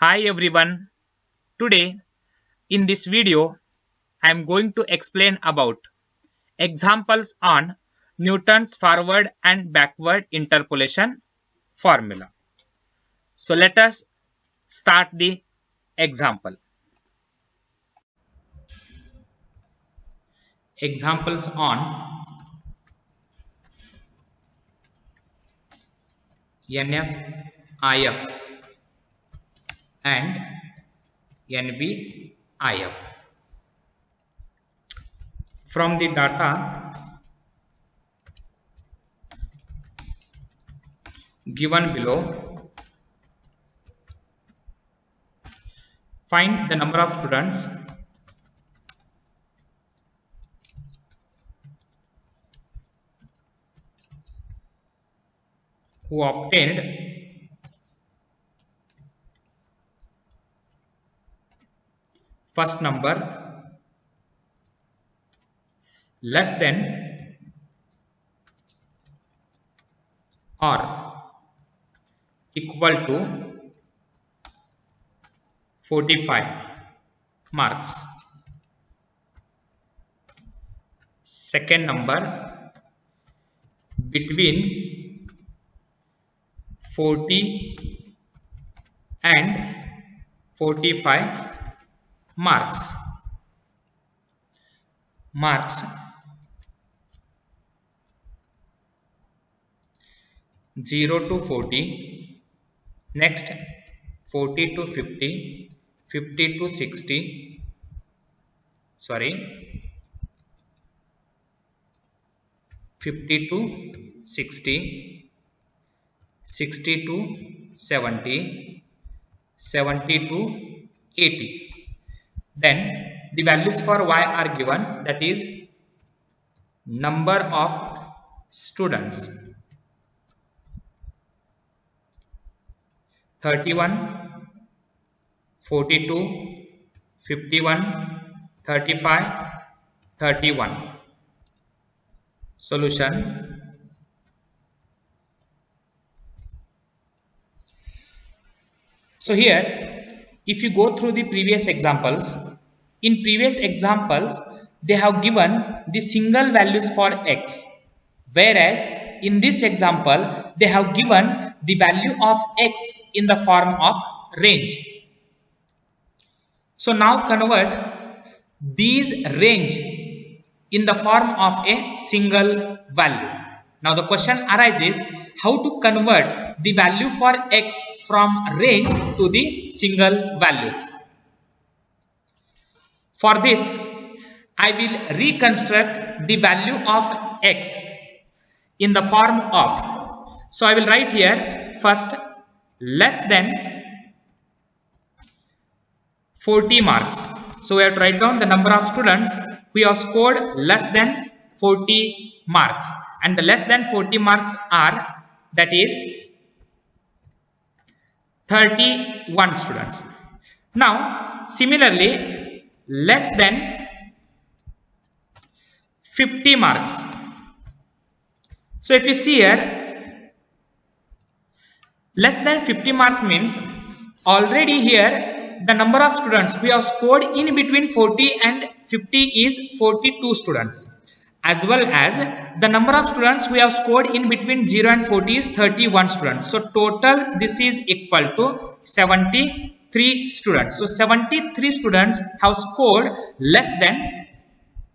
Hi everyone. Today in this video I am going to explain about examples on Newton's forward and backward interpolation formula. So let us start the example. Examples on NF, IF and NB, IF. From the data given below, find the number of students who obtained first number less than or equal to 45 marks. Second number between 40 and 45 marks. Marks 0 to 40, next 40 to 50, 50 to 60, 50 to 60, 60 to 70, 70 to 80. Then the values for y are given, that is number of students 31, 42, 51, 35, 31. Solution. So here, if you go through the previous examples, in previous examples they have given the single values for x, whereas in this example they have given the value of x in the form of range. So now convert these range in the form of a single value. Now the question arises, how to convert the value for x from range to the single values. For this, I will reconstruct the value of x in the form of, so I will write here first less than 40 marks. So we have to write down the number of students who have scored less than 40 marks, and the less than 40 marks are, that is 31 students. Now similarly less than 50 marks. So if you see here, less than 50 marks means already here the number of students who have scored in between 40 and 50 is 42 students, as well as the number of students who have scored in between 0 and 40 is 31 students. So total this is equal to 73 students. So 73 students have scored less than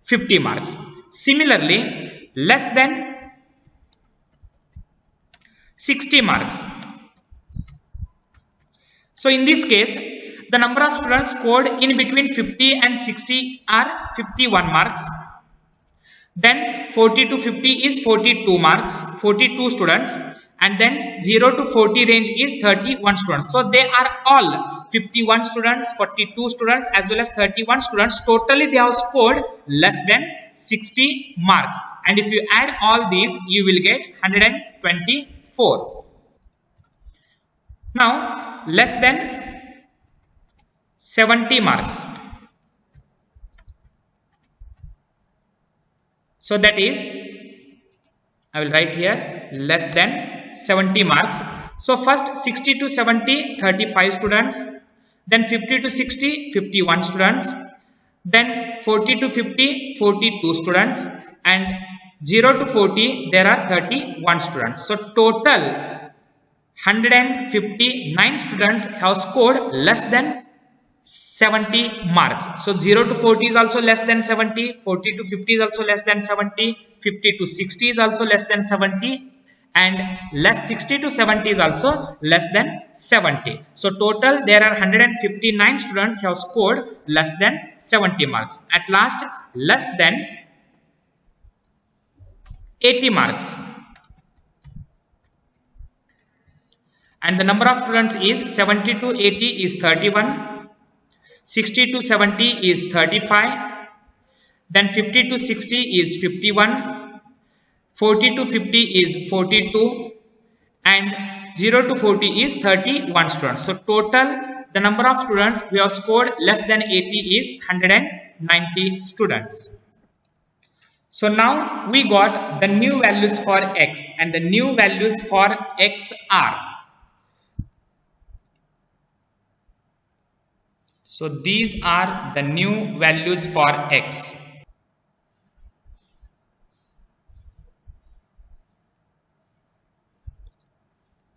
50 marks. Similarly, less than 60 marks. So in this case, the number of students scored in between 50 and 60 are 51 marks. Then 40 to 50 is 42 marks, 42 students, and then 0 to 40 range is 31 students. So they are all 51 students, 42 students as well as 31 students. Totally they have scored less than 60 marks, and if you add all these you will get 124. Now less than 70 marks. So that is, I will write here less than 70 marks. So first 60 to 70, 35 students. Then 50 to 60, 51 students. Then 40 to 50, 42 students. And 0 to 40, there are 31 students. So total 159 students have scored less than 70 marks. So 0 to 40 is also less than 70, 40 to 50 is also less than 70, 50 to 60 is also less than 70, and less 60 to 70 is also less than 70. So total there are 159 students have scored less than 70 marks. At last, less than 80 marks. And the number of students is 70 to 80 is 31, 60 to 70 is 35, then 50 to 60 is 51, 40 to 50 is 42, and 0 to 40 is 31 students. So total the number of students who have scored less than 80 is 190 students. So now we got the new values for x, and the new values for x are. So these are the new values for x.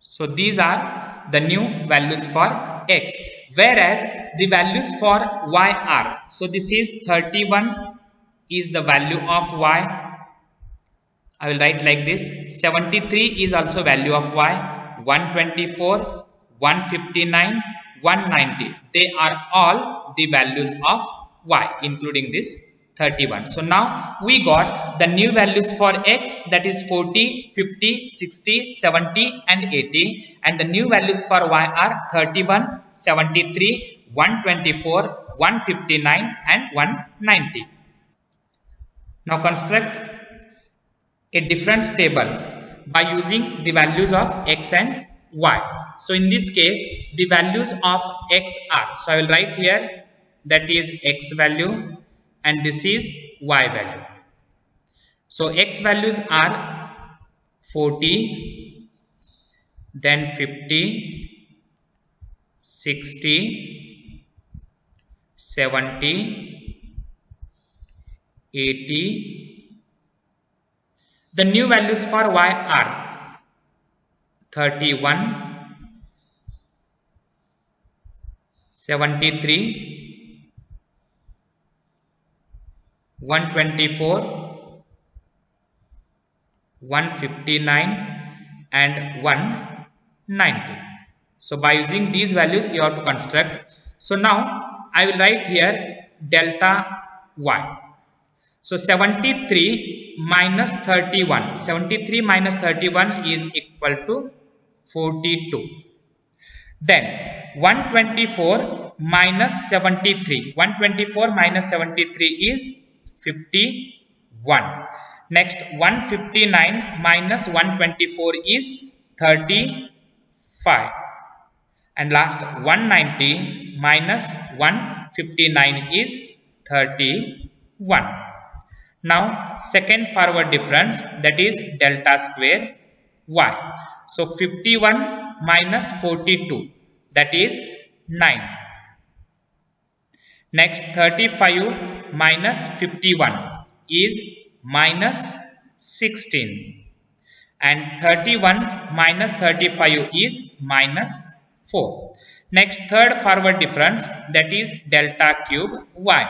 So these are the new values for x, whereas the values for y are. So this is 31 is the value of y. I will write like this. 73 is also value of y. 124, 159, 190. They are all the values of y, including this 31. So now we got the new values for x, that is 40, 50, 60, 70 and 80, and the new values for y are 31, 73, 124, 159 and 190. Now construct a difference table by using the values of x and y. So in this case, the values of x are, so I will write here, that is x value, and this is y value. So x values are 40, then 50, 60, 70, 80. The new values for y are 31, 73, 124, 159 and 190. So by using these values you have to construct. So now I will write here delta y. So 73 minus 31. 73 minus 31 is equal to 42. Then 124 minus 73. 124 minus 73 is 51. Next 159 minus 124 is 35. And last 190 minus 159 is 31. Now second forward difference, that is delta square y. So 51 minus 42, that is 9. Next 35 minus 51 is minus 16. And 31 minus 35 is minus 4. Next third forward difference, that is delta cube y.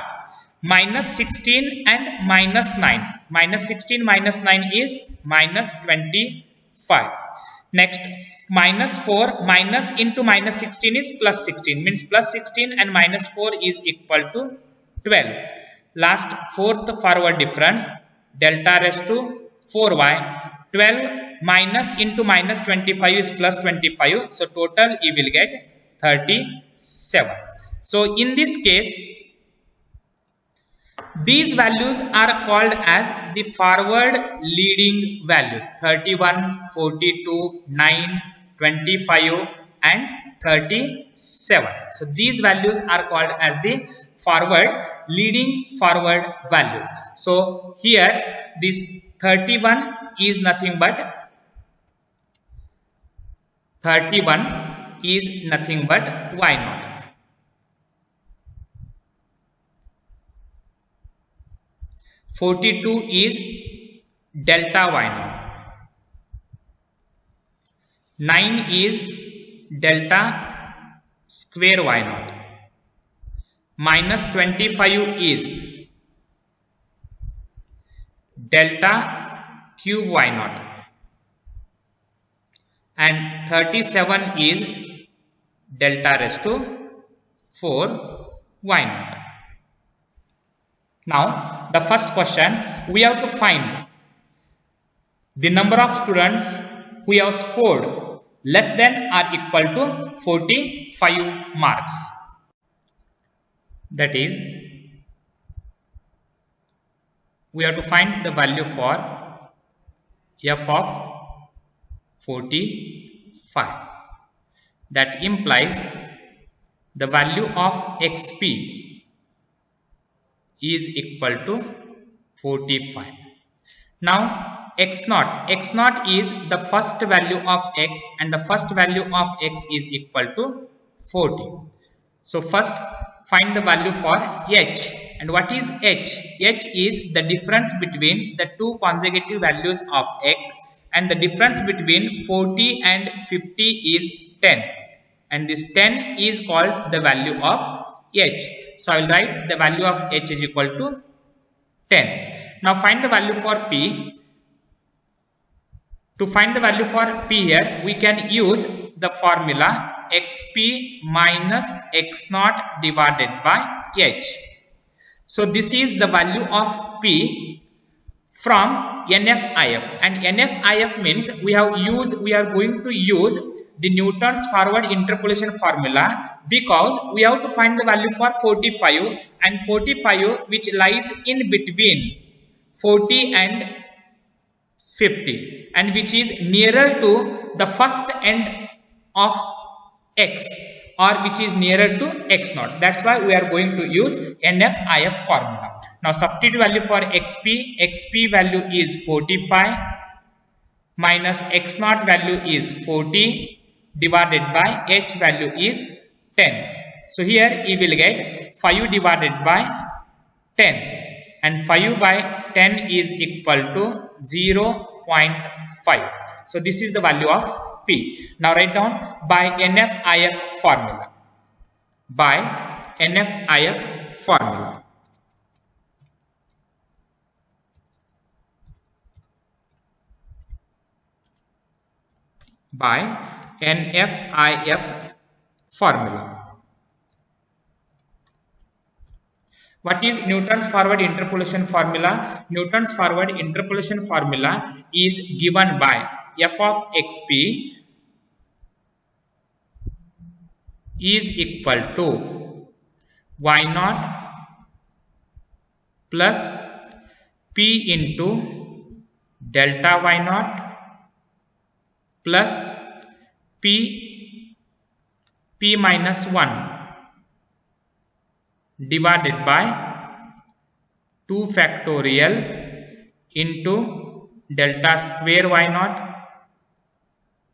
Minus 16 and minus 9. Minus 16 minus 9 is minus 25. Next minus 4 minus into minus 16 is plus 16. Means plus 16 and minus 4 is equal to 12. Last fourth forward difference, delta raised to 4y. 12 minus into minus 25 is plus 25. So total you will get 37. So in this case, these values are called as the forward leading values: 31, 42, 9, 25 and 37. So these values are called as the leading forward values. So here this 31 is nothing but y naught. 42 is delta y naught. 9 is delta square y naught. Minus 25 is delta cube y naught. And 37 is delta raised to 4 y naught. Now, the first question, we have to find the number of students who have scored less than or equal to 45 marks. That is, we have to find the value for f of 45. That implies the value of xp is equal to 45. Now x naught is the first value of x, and the first value of x is equal to 40. So first find the value for h. And what is h? H is the difference between the two consecutive values of x, and the difference between 40 and 50 is 10, and this 10 is called the value of h. So I will write the value of h is equal to 10. Now find the value for p. To find the value for p here, we can use the formula xp minus x naught divided by h. So this is the value of p from NFIF, and NFIF means we are going to use the Newton's forward interpolation formula, because we have to find the value for 45, and 45 which lies in between 40 and 50, and which is nearer to the first end of x, or which is nearer to x naught. That's why we are going to use NFIF formula. Now substitute value for xp value is 45 minus x naught value is 40 divided by h value is 10. So here you will get 5 divided by 10, and 5 by 10 is equal to 0.5. So this is the value of p. Now write down by NFIF formula. By NFIF formula. By NFIF formula. What is Newton's forward interpolation formula? Newton's forward interpolation formula is given by f of xp is equal to y naught plus p into delta y naught plus p minus 1 divided by 2 factorial into delta square y naught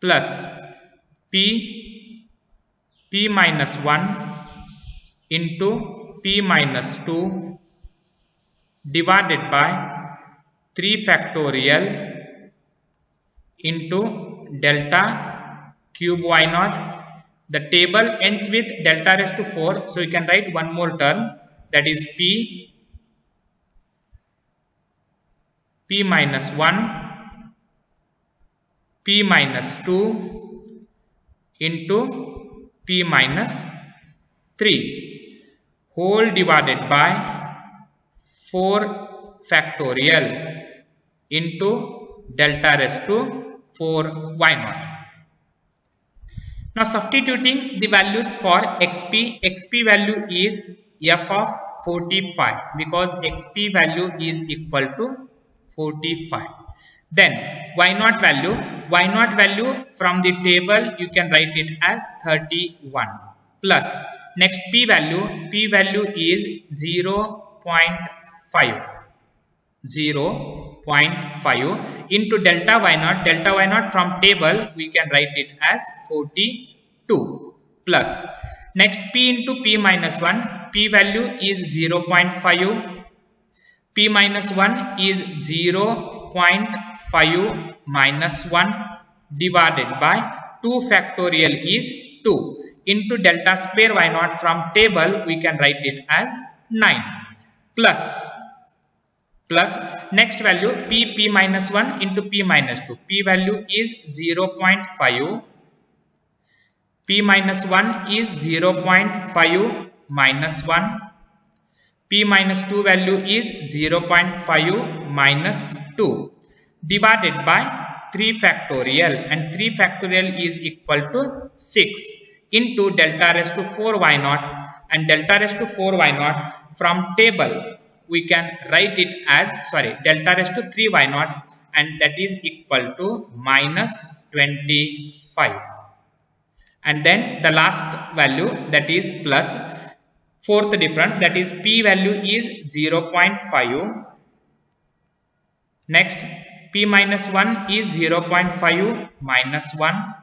plus p minus 1 into p minus 2 divided by 3 factorial into delta cube y naught. The table ends with delta raised to 4, so you can write one more term, that is p minus 1 p minus 2 into p minus 3 whole divided by 4 factorial into delta raised to 4 y naught. Now substituting the values for xp value is f of 45, because xp value is equal to 45. Then y naught value from the table you can write it as 31 plus next p value is 0.5 into delta y naught from table we can write it as 42 plus next p into p minus 1, p value is 0.5 P minus 1 is 0.5 minus 1 divided by 2 factorial is 2 into delta square y naught. From table we can write it as 9 plus next value p minus 1 into p minus 2. P value is 0.5. P minus 1 is 0.5 minus 1. P minus 2 value is 0.5 minus 2 divided by 3 factorial, and 3 factorial is equal to 6 into delta raised to 4 y naught, and delta raised to 4 y naught from table we can write it as delta raised to 3 y naught, and that is equal to minus 25. And then the last value, that is plus fourth difference, that is p value is 0.5. Next p minus 1 is 0.5 minus 1.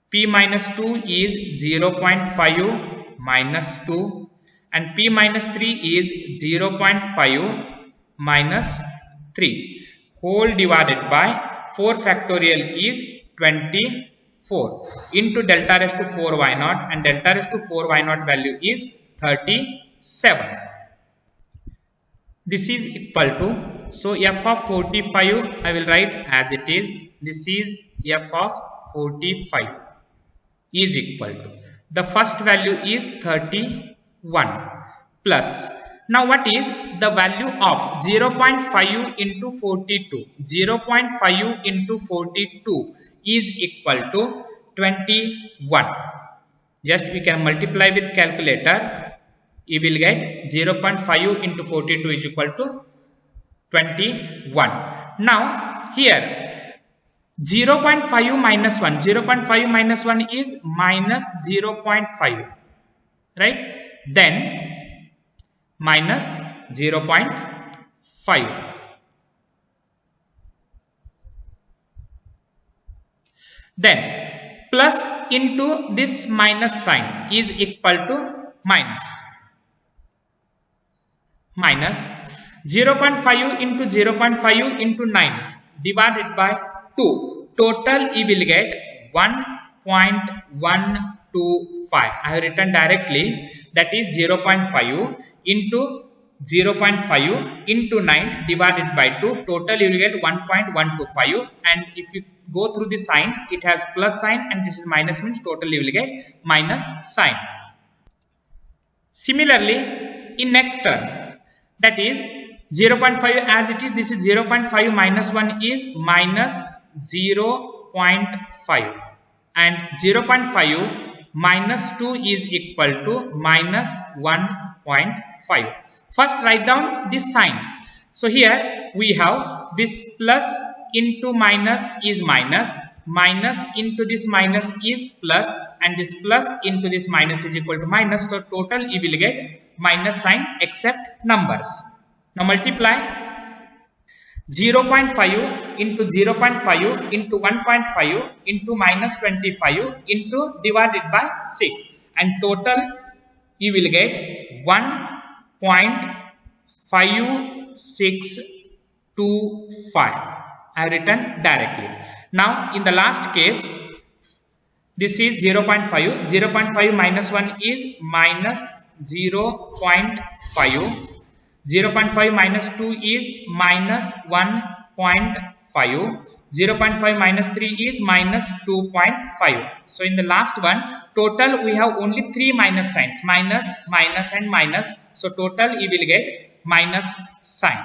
P minus 2 is 0.5 minus 2. And p minus 3 is 0.5 minus 3 whole divided by 4 factorial is 24 into delta raised to 4 y naught, and delta raised to 4 y naught value is 37. This is equal to, so f of 45 I will write as it is. This is f of 45 is equal to, the first value is 31 plus, now what is the value of 0.5 into 42? 0.5 into 42 is equal to 21. Just we can multiply with calculator. You will get 0.5 into 42 is equal to 21. Now here 0.5 minus 1. 0.5 minus 1 is minus 0.5. Right? Then minus 0.5. Then plus into this minus sign is equal to minus. Minus 0.5 into 0.5 into 9 divided by 2. Total you will get 1.125. I have written directly, that is 0.5 into 0.5 into 9 divided by 2. Total you will get 1.125, and if you go through the sign, it has plus sign and this is minus, means total you will get minus sign. Similarly in next term, that is 0.5 as it is, this is 0.5 minus 1 is minus 0.5, and 0.5 minus 2 is equal to minus 1.5. First write down this sign. So here we have this plus into minus is minus, minus into this minus is plus, and this plus into this minus is equal to minus. So total you will get minus sign except numbers. Now multiply 0.5 into 0.5 into 1.5 into minus 25 into divided by 6, and total you will get 1.5625. I have written directly. Now in the last case, this is 0.5. 0.5 minus 1 is minus 0.5. 0.5 minus 2 is minus 1.5. 0.5 minus 3 is minus 2.5. So in the last one, total we have only 3 minus signs, minus, minus and minus. So total you will get minus sign.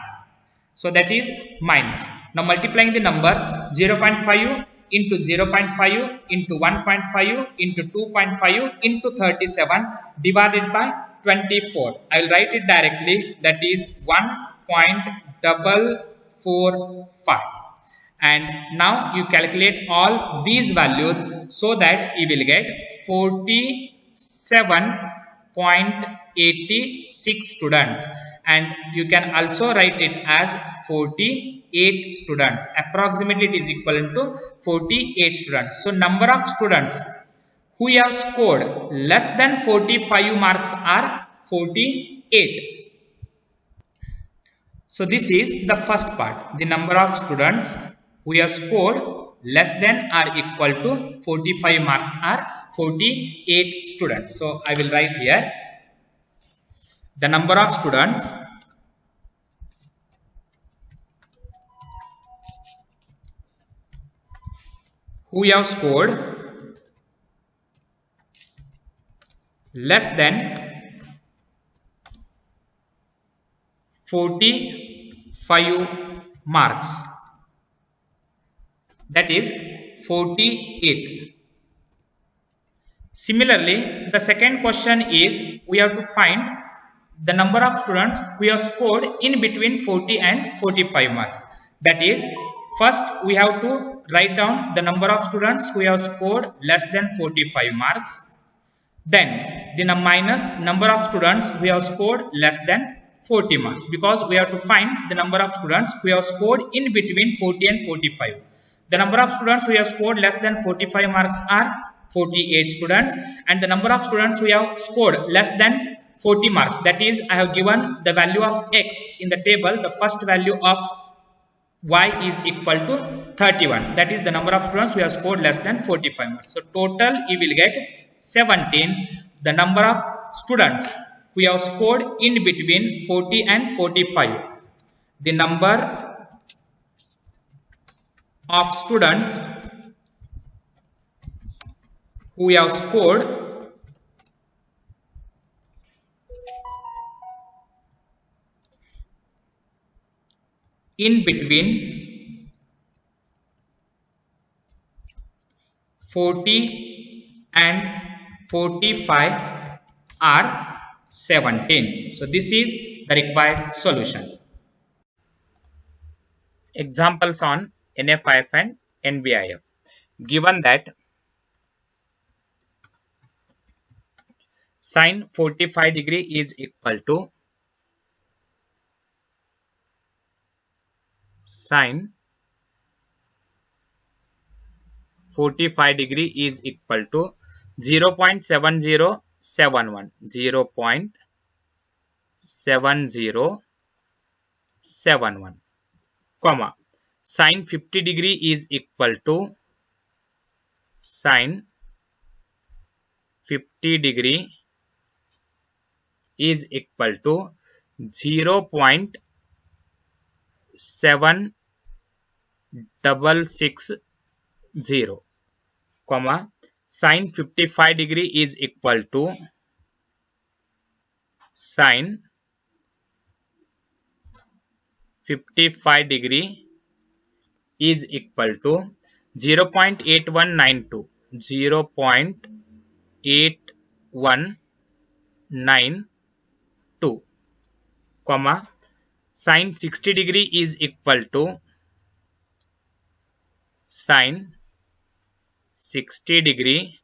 So that is minus. Now multiplying the numbers, 0.5 into 0.5 into 1.5 into 2.5 into 37 divided by 24. I will write it directly, that is 1.445. And now you calculate all these values so that you will get 47.86 students, and you can also write it as 48 students. Approximately it is equivalent to 48 students. So number of students who have scored less than 45 marks are 48. So this is the first part, the number of students who have scored less than or equal to 45 marks are 48 students. So I will write here the number of students who have scored less than 45 marks, that is 48. Similarly, the second question is we have to find the number of students who have scored in between 40 and 45 marks. That is, first we have to write down the number of students who have scored less than 45 marks. Then the minus number of students who have scored less than 40 marks, because we have to find the number of students who have scored in between 40 and 45. The number of students who have scored less than 45 marks are 48 students, and the number of students who have scored less than 40 marks, that is, I have given the value of x in the table. The first value of y is equal to 31. That is the number of students who have scored less than 45 marks. So total you will get 17. The number of students who have scored in between 40 and 45. The number of students who have scored in between 40 and 45 are 17. So this is the required solution. Examples on NFIF and NBIF. Given that sine 45 degree is equal to sine 45 degree is equal to 0.7071, 0.7071, comma, sine 50 degree is equal to sine 50 degree is equal to 0.7660, comma, sine 55 degree is equal to sine 55 degree is equal to 0.8192, 0.8192, comma, sine 60 degree is equal to sine 60 degree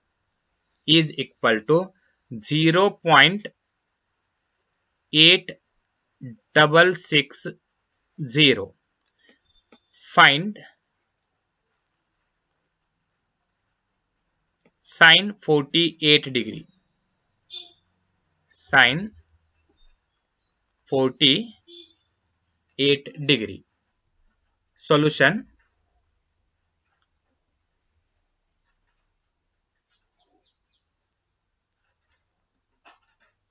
is equal to 0.8660. Find sine 48 degree. Sine 48 degree. Solution.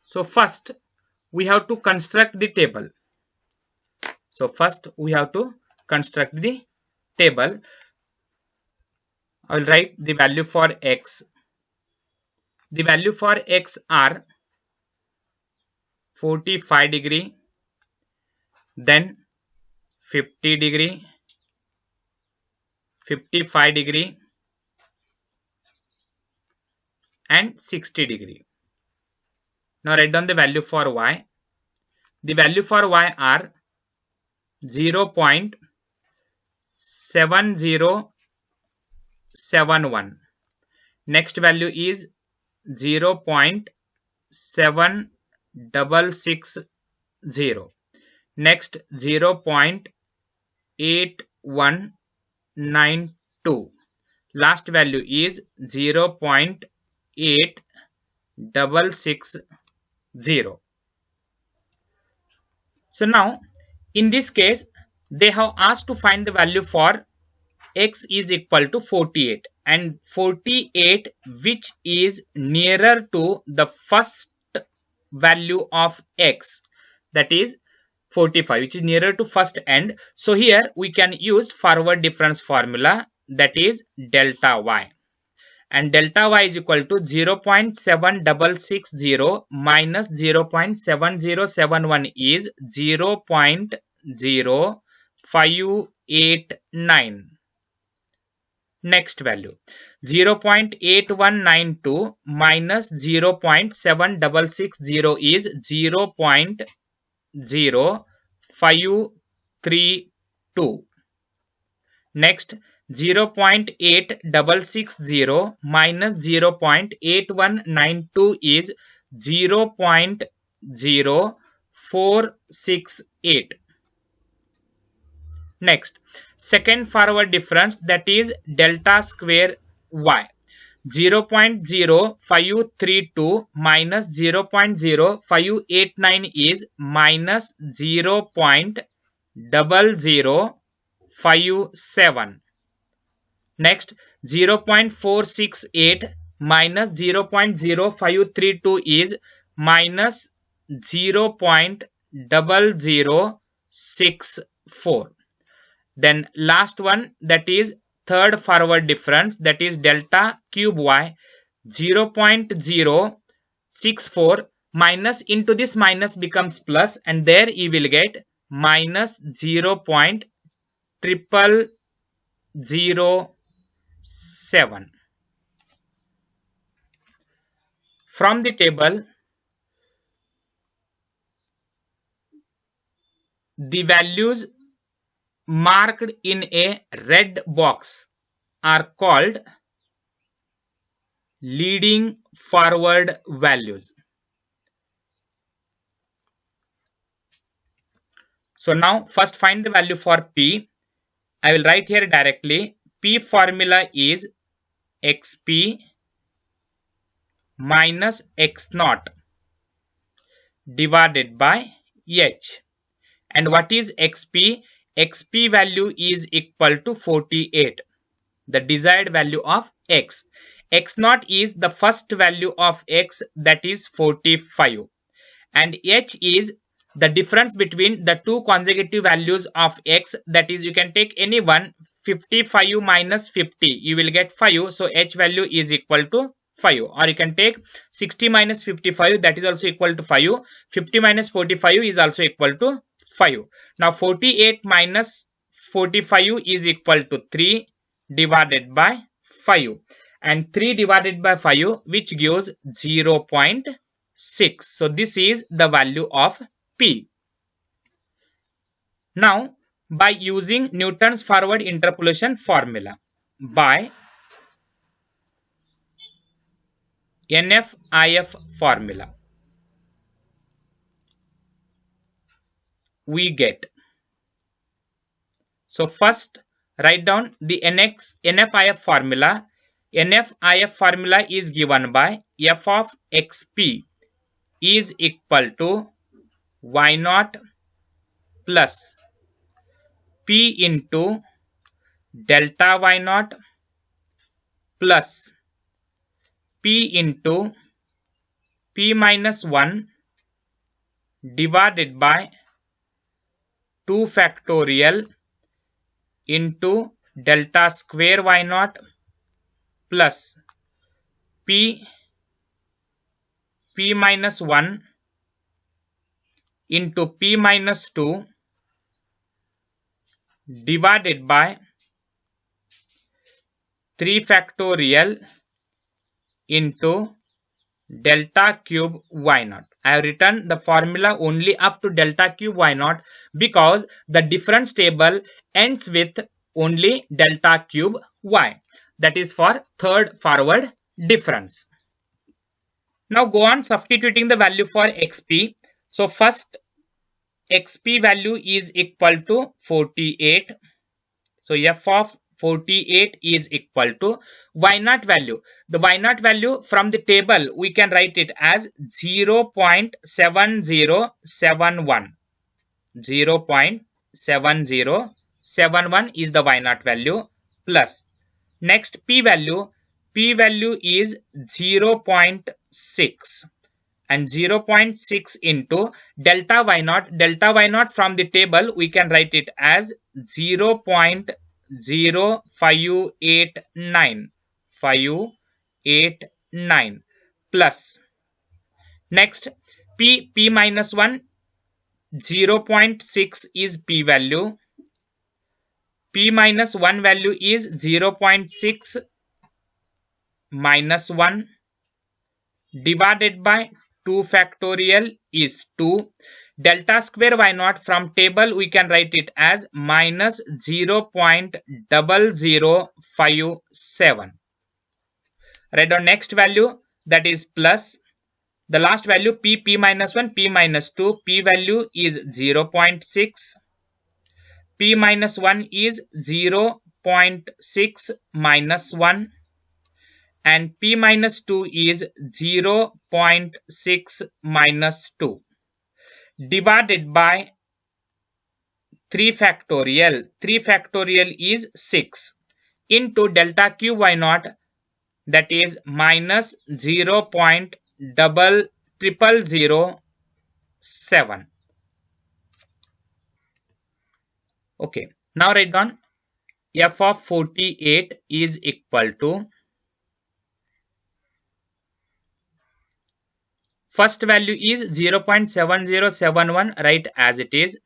So first we have to construct the table. So first we have to construct the table. I will write the value for x. The value for x are 45 degree, then 50 degree, 55 degree, and 60 degree. Now write down the value for y. The value for y are 0.7071. Next value is 0.7660. Next 0.8192. Last value is 0.8660. So now In this case, they have asked to find the value for x is equal to 48, and 48 which is nearer to the first value of x, that is 45, which is nearer to first end. So here we can use forward difference formula, that is delta y. And delta y is equal to 0.7660 minus 0.7071 is 0.0589. Next value, 0.8192 minus 0.7660 is 0.0532. Next, 0.8660 minus 0.8192 is 0.0468. Next, second forward difference, that is delta square y. 0.0532 minus 0.0589 is minus 0.0057. Next, 0.468 minus 0.0532 is minus 0.0064. Then last one, that is third forward difference, that is delta cube y. 0.064 minus into this minus becomes plus, and there you will get minus 0.0007. From the table, the values marked in a red box are called leading forward values. So now first find the value for P. I will write here directly. P formula is xp minus x naught divided by h. And what is xp? Xp value is equal to 48, the desired value of x. X naught is the first value of x, that is 45, and h is the difference between the two consecutive values of x, that is you can take any one. 55 minus 50, you will get 5, so h value is equal to 5. Or you can take 60 minus 55, that is also equal to 5. 50 minus 45 is also equal to 5. Now 48 minus 45 is equal to 3 divided by 5, and 3 divided by 5, which gives 0.6. So this is the value of P. Now, by using Newton's forward interpolation formula, by NF-IF formula, we get. So first write down the NF-IF formula. NF-IF formula is given by f of xp is equal to y naught plus p into delta y naught plus p into p minus 1 divided by 2 factorial into delta square y naught plus p minus 1 into p minus 2 divided by 3 factorial into delta cube y naught. I have written the formula only up to delta cube y naught because the difference table ends with only delta cube y. That is for third forward difference. Now go on substituting the value for xp. So first xp value is equal to 48. So f of 48 is equal to y naught value. The y naught value from the table we can write it as 0.7071. 0.7071. 0.7071 is the y0 value, plus next p value is 0.6 and 0.6 into delta y0 from the table we can write it as 0.0589 plus next p minus 1, 0.6 is p value, p minus 1 value is 0.6 minus 1 divided by 2 factorial is 2. Delta square y0 from table we can write it as minus 0.0057. Write down next value, that is plus the last value p minus 1, p minus 2, p value is 0.6, p minus 1 is 0.6 minus 1 and p minus 2 is 0.6 minus 2 divided by 3 factorial. 3 factorial is 6 into delta q y0, that is minus 0.0007. Okay, now write down f of 48 is equal to, first value is 0.7071, write as it is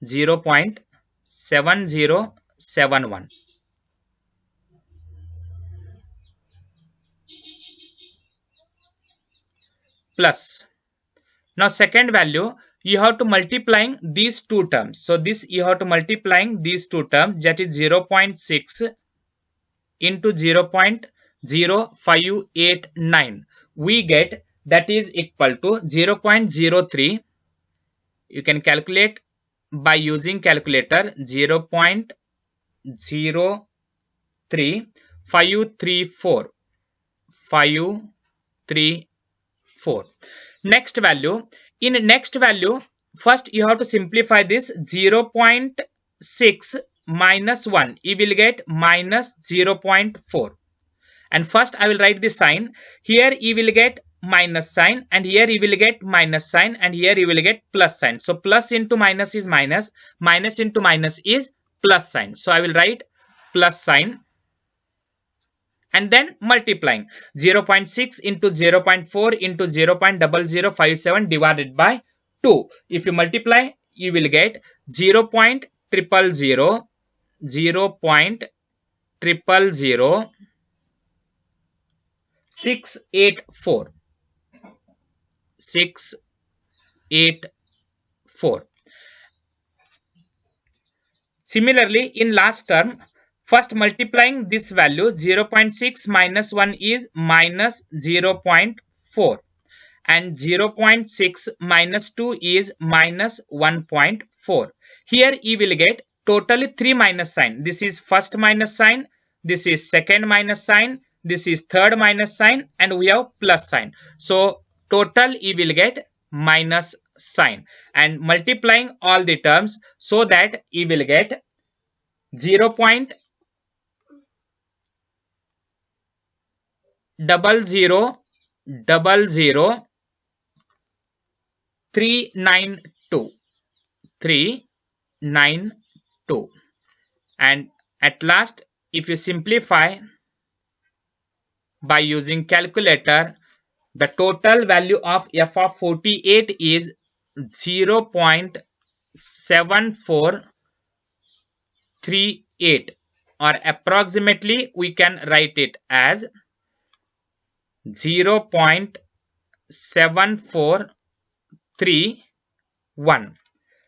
0.7071 plus. Now second value you have to multiplying these two terms. So this you have to multiplying these two terms, that is 0.6 into 0.0589. We get that is equal to 0.03. You can calculate by using calculator. 0.03534. Next value, in next value first you have to simplify this. 0.6 minus 1 you will get minus 0.4, and first I will write the sign. Here you will get minus sign, and here you will get minus sign, and here you will get plus sign. So plus into minus is minus, minus into minus is plus sign. So I will write plus sign and then multiplying 0.6 into 0.4 into 0.0057 divided by 2. If you multiply, you will get 0.0000684. Similarly, in last term, first multiplying this value, 0.6 minus 1 is minus 0.4 and 0.6 minus 2 is minus 1.4. Here you will get totally 3 minus sign. This is first minus sign, this is second minus sign, this is third minus sign, and we have plus sign. So total you will get minus sign, and multiplying all the terms, so that you will get 0.000392, and at last if you simplify by using calculator, the total value of f of 48 is 0.7438, or approximately we can write it as 0.7431.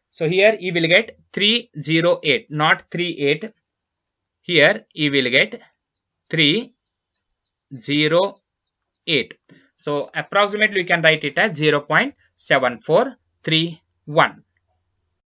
So here you will get 308, not 38. Here you will get 308. So approximately we can write it as 0.7431.